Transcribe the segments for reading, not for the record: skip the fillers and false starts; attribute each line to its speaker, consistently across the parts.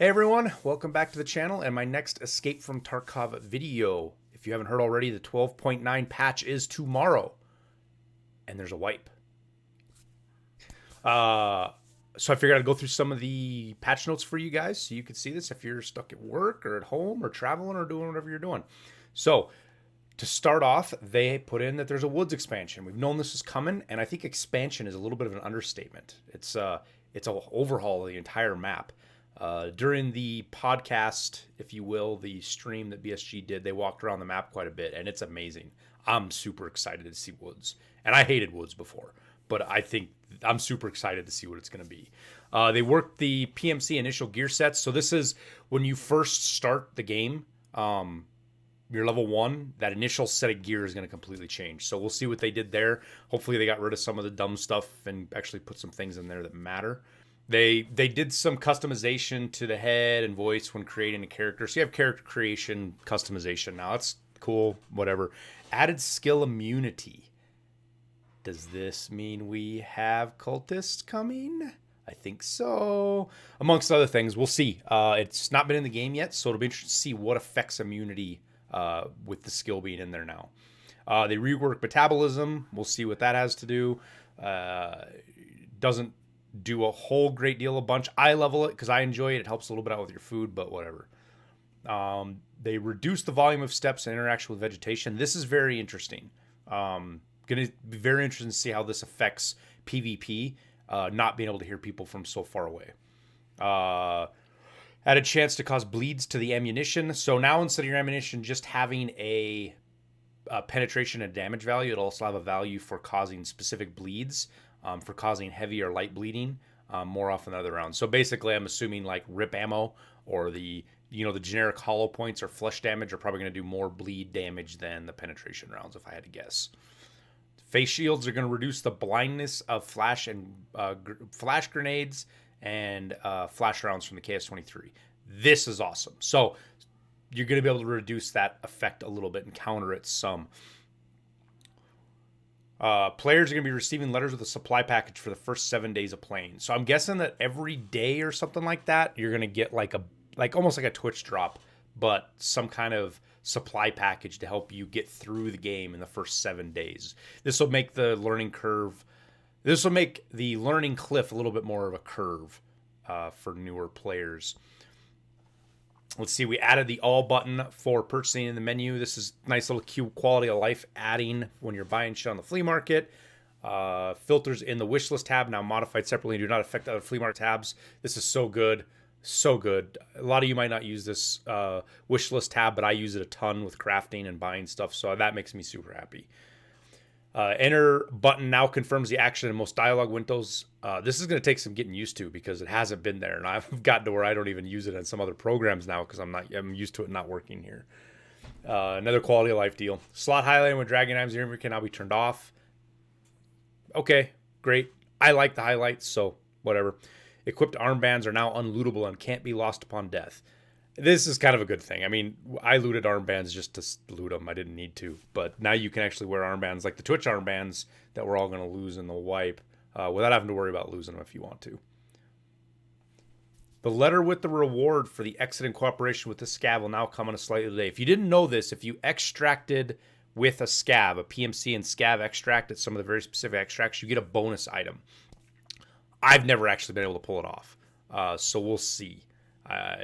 Speaker 1: Hey everyone, welcome back to the channel and my next Escape from Tarkov video. If you haven't heard already, the 12.9 patch is tomorrow, and there's a wipe. So I figured I'd go through some of the patch notes for you guys so you could see this if you're stuck at work or at home or traveling or doing whatever you're doing. So to start off, they put in that there's a woods expansion. We've known this was coming, and I think expansion is a little bit of an understatement. It's an overhaul of the entire map. During the podcast, if you will, the stream that BSG did, they walked around the map quite a bit, and it's amazing. I'm super excited to see woods, and I hated woods before, but I think I'm super excited to see what it's going to be. They worked the PMC initial gear sets, so this is when you first start the game. You're level 1, that initial set of gear is going to completely change. So we'll see what they did there. Hopefully they got rid of some of the dumb stuff and actually put some things in there that matter. They did some customization to the head and voice when creating a character. So you have character creation customization now. That's cool, whatever. Added skill immunity. Does this mean we have cultists coming? I think so. Amongst other things, we'll see. It's not been in the game yet, so it'll be interesting to see what affects immunity with the skill being in there now. They rework metabolism. We'll see what that has to do. Doesn't do a whole great deal of bunch. I level it because I enjoy it. It helps a little bit out with your food, but whatever. They reduce the volume of steps and interaction with vegetation. This is very interesting. Going to be very interesting to see how this affects PvP, not being able to hear people from so far away. Had a chance to cause bleeds to the ammunition. So now instead of your ammunition just having a penetration and damage value, it'll also have a value for causing specific bleeds, for causing heavy or light bleeding more often than other rounds. So basically, I'm assuming like rip ammo or the generic hollow points or flesh damage are probably going to do more bleed damage than the penetration rounds, if I had to guess. Face shields are going to reduce the blindness of flash grenades and flash rounds from the KS-23. This is awesome. So you're going to be able to reduce that effect a little bit and counter it some. Players are going to be receiving letters with a supply package for the first 7 days of playing. So I'm guessing that every day or something like that, you're going to get almost like a Twitch drop, but some kind of supply package to help you get through the game in the first 7 days. This will make the learning curve. This will make the learning cliff a little bit more of a curve for newer players. Let's see, we added the all button for purchasing in the menu. This is nice little cute quality of life adding when you're buying shit on the flea market. Filters in the wish list tab now modified separately and do not affect other flea market tabs. This is so good. So good. A lot of you might not use this wish list tab, but I use it a ton with crafting and buying stuff, so that makes me super happy. Enter button now confirms the action in most dialogue windows. This is going to take some getting used to because it hasn't been there, and I've gotten to where I don't even use it in some other programs now because I'm used to it not working here. Another quality of life deal. Slot highlighting when dragging items in your inventory can now be turned off. Okay, great. I like the highlights, so whatever. Equipped armbands are now unlootable and can't be lost upon death. This is kind of a good thing. I mean, I looted armbands just to loot them. I didn't need to. But now you can actually wear armbands like the Twitch armbands that we're all going to lose in the wipe without having to worry about losing them if you want to. The letter with the reward for the exit in cooperation with the scav will now come on a slightly delay. If you didn't know this, if you extracted with a scav, a PMC and scav extract at some of the very specific extracts, you get a bonus item. I've never actually been able to pull it off. So we'll see.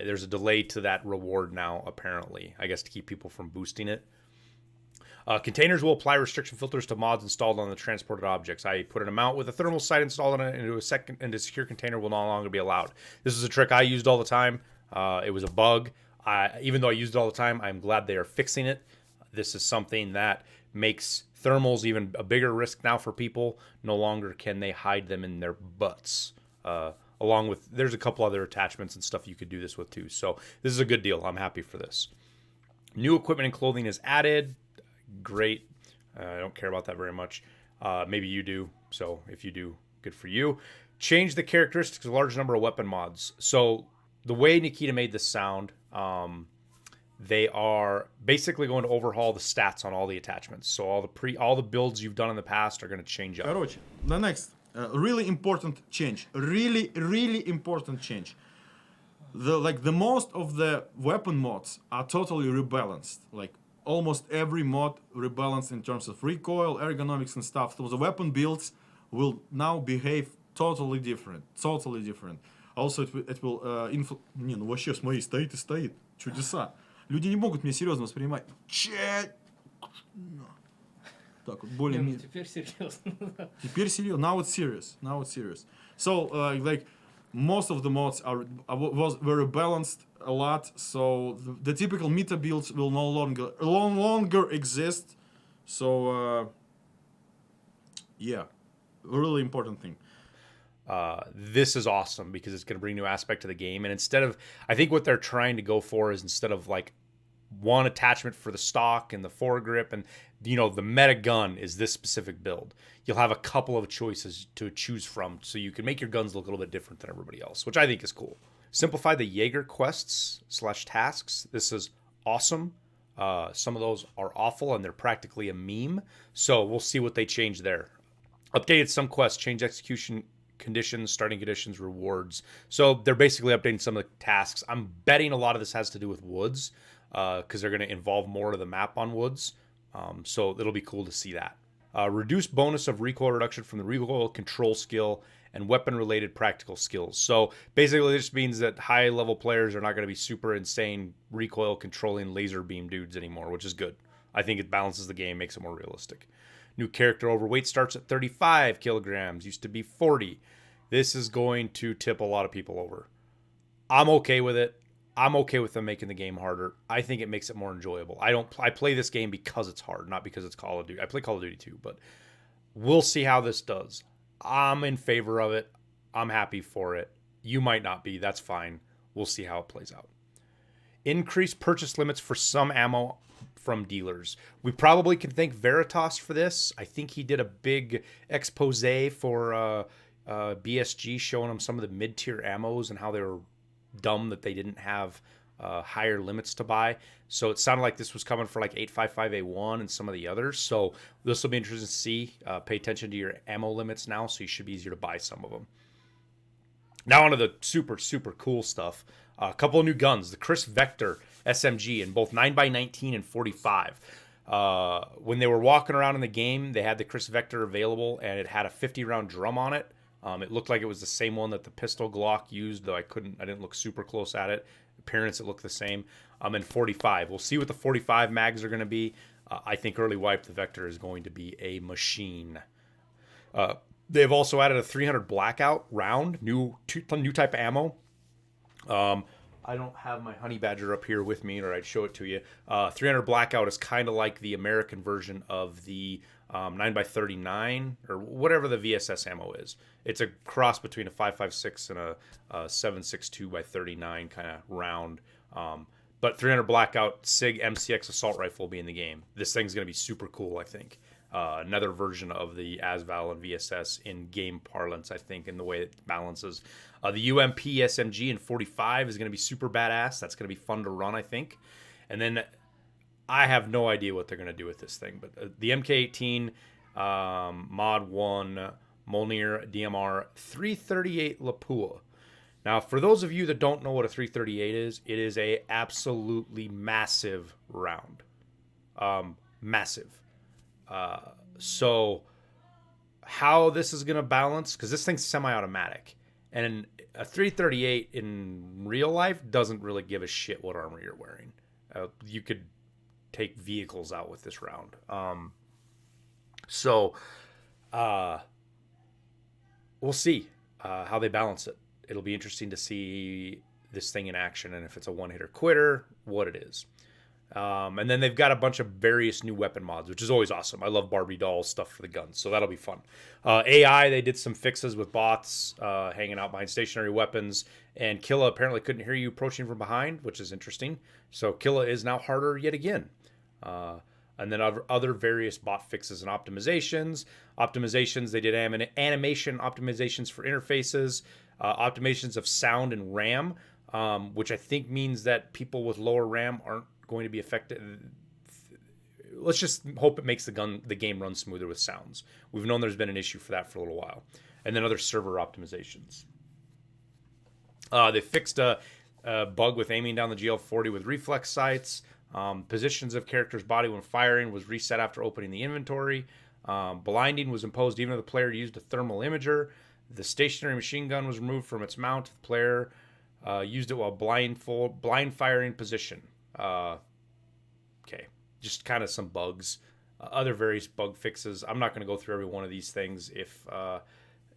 Speaker 1: There's a delay to that reward now, apparently. I guess to keep people from boosting it. Containers will apply restriction filters to mods installed on the transported objects. I put an amount with a thermal sight installed on it into a secure container will no longer be allowed. This is a trick I used all the time. It was a bug. Even though I used it all the time, I'm glad they are fixing it. This is something that makes thermals even a bigger risk now for people. No longer can they hide them in their butts. Along with, there's a couple other attachments and stuff you could do this with too. So this is a good deal. I'm happy for this. New equipment and clothing is added. Great. I don't care about that very much. Maybe you do. So if you do, good for you. Change the characteristics of a large number of weapon mods. So the way Nikita made this sound, they are basically going to overhaul the stats on all the attachments. So all the builds you've done in the past are going to change up.
Speaker 2: Короче, the next really important change. Really important change. the most of the weapon mods are totally rebalanced. Like almost every mod rebalanced in terms of recoil, ergonomics, and stuff. So the weapon builds will now behave totally different. Totally different. Also, it will Не, ну вообще, смотри, стоит и стоит. Чудеса. Люди не могут меня серьезно воспринимать. Так вот, более...
Speaker 3: Не, ну теперь серьезно.
Speaker 2: Теперь серьезно. Now it's serious. Now it's serious. So, like, most of the mods were balanced a lot. So the typical meta builds will no longer exist. So, yeah, really important thing.
Speaker 1: This is awesome because it's going to bring new aspect to the game. And instead of, I think what they're trying to go for is instead of like one attachment for the stock and the foregrip and, you know, the meta gun is this specific build. You'll have a couple of choices to choose from so you can make your guns look a little bit different than everybody else, which I think is cool. Simplify the Jaeger quests / tasks. This is awesome. Some of those are awful and they're practically a meme. So we'll see what they change there. Updated some quests, change execution conditions, starting conditions, rewards. So they're basically updating some of the tasks. I'm betting a lot of this has to do with woods because they're going to involve more of the map on woods. So it'll be cool to see that. Reduce bonus of recoil reduction from the recoil control skill and weapon-related practical skills. So basically this means that high-level players are not going to be super insane recoil controlling laser beam dudes anymore, which is good. I think it balances the game, makes it more realistic. New character overweight starts at 35 kilograms, used to be 40. This is going to tip a lot of people over. I'm okay with it. I'm okay with them making the game harder. I think it makes it more enjoyable. I play this game because it's hard, not because it's Call of Duty. I play Call of Duty too, but we'll see how this does. I'm in favor of it. I'm happy for it. You might not be. That's fine. We'll see how it plays out. Increase purchase limits for some ammo from dealers. We probably can thank Veritas for this. I think he did a big expose for BSG showing them some of the mid-tier ammos and how they were dumb that they didn't have higher limits to buy. So it sounded like this was coming for like 855A1 and some of the others. So this will be interesting to see. Pay attention to your ammo limits now, so you should be easier to buy some of them. Now onto the super, super cool stuff. A couple of new guns. The Chris Vector SMG in both 9x19 and 45. When they were walking around in the game, they had the Chris Vector available, and it had a 50-round drum on it. It looked like it was the same one that the pistol Glock used, though I didn't look super close at it. Appearance, it looked the same. And 45. We'll see what the 45 mags are going to be. I think early wipe, the Vector is going to be a machine. They've also added a 300 blackout round, new type of ammo. I don't have my honey badger up here with me, or I'd show it to you. 300 blackout is kind of like the American version of the 9x39 or whatever the VSS ammo is. It's a cross between a 5.56 and a 7.62 by 39 kind of round. But 300 blackout SIG MCX assault rifle will be in the game. This thing's going to be super cool, I think. Another version of the ASVAL and VSS in game parlance, I think, in the way it balances. The UMP SMG in 45 is going to be super badass. That's going to be fun to run, I think. And then I have no idea what they're going to do with this thing, but the MK18 Mod 1 Molnir DMR 338 Lapua. Now, for those of you that don't know what a 338 is, it is a absolutely massive round. Massive. So how this is going to balance, because this thing's semi-automatic, and a 338 in real life doesn't really give a shit what armor you're wearing. You could take vehicles out with this round. So we'll see how they balance it. It'll be interesting to see this thing in action, and if it's a one-hitter quitter, what it is. And then they've got a bunch of various new weapon mods, which is always awesome. I love Barbie doll stuff for the guns, so that'll be fun. AI, they did some fixes with bots hanging out behind stationary weapons, and Killa apparently couldn't hear you approaching from behind, which is interesting. So Killa is now harder yet again. And then other various bot fixes and optimizations. They did animation optimizations for interfaces, optimizations of sound and RAM, which I think means that people with lower RAM aren't going to be affected. Let's just hope it makes the game run smoother with sounds. We've known there's been an issue for that for a little while. And then other server optimizations. They fixed a bug with aiming down the GL40 with reflex sights. Positions of character's body when firing was reset after opening the inventory. Blinding was imposed even if the player used a thermal imager. The stationary machine gun was removed from its mount. The player used it while blind firing position. Okay, just kind of some bugs. Other various bug fixes. I'm not going to go through every one of these things.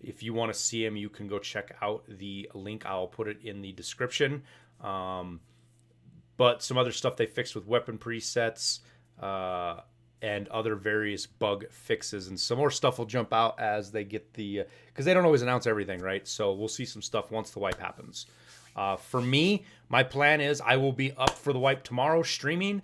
Speaker 1: If you want to see them, you can go check out the link. I'll put it in the description. But some other stuff they fixed with weapon presets and other various bug fixes. And some more stuff will jump out as they get the... Because they don't always announce everything, right? So we'll see some stuff once the wipe happens. For me, my plan is I will be up for the wipe tomorrow streaming,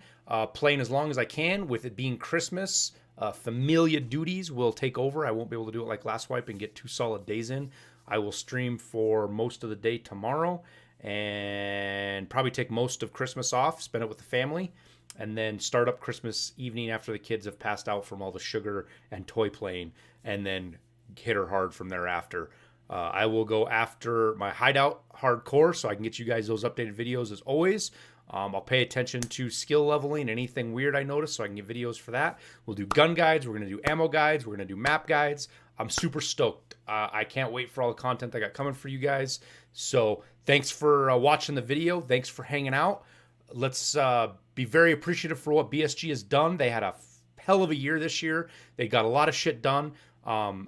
Speaker 1: playing as long as I can. With it being Christmas, Familia duties will take over. I won't be able to do it like last wipe and get 2 solid days in. I will stream for most of the day tomorrow and probably take most of Christmas off, spend it with the family, and then start up Christmas evening after the kids have passed out from all the sugar and toy playing, and then hit her hard from thereafter. I will go after my hideout hardcore so I can get you guys those updated videos as always. I'll pay attention to skill leveling, anything weird I notice, so I can get videos for that. We'll do gun guides. We're going to do ammo guides. We're going to do map guides. I'm super stoked. I can't wait for all the content I got coming for you guys. So thanks for watching the video. Thanks for hanging out. Let's be very appreciative for what BSG has done. They had a hell of a year this year. They got a lot of shit done.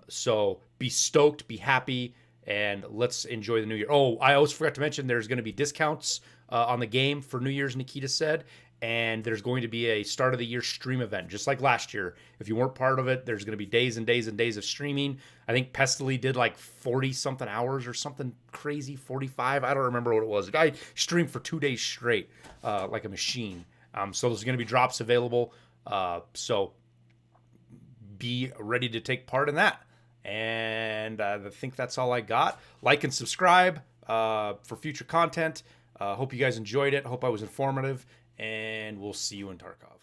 Speaker 1: So be stoked, be happy, and let's enjoy the new year. Oh, I always forgot to mention there's going to be discounts on the game for New Year's, Nikita said, and there's going to be a start of the year stream event, just like last year. If you weren't part of it, there's going to be days and days and days of streaming. I think Pestily did like 40-something hours or something crazy, 45. I don't remember what it was. The guy streamed for 2 days straight, like a machine. So there's going to be drops available. So be ready to take part in that. And I think that's all I got. Like and subscribe for future content. Hope you guys enjoyed it. Hope I was informative. And we'll see you in Tarkov.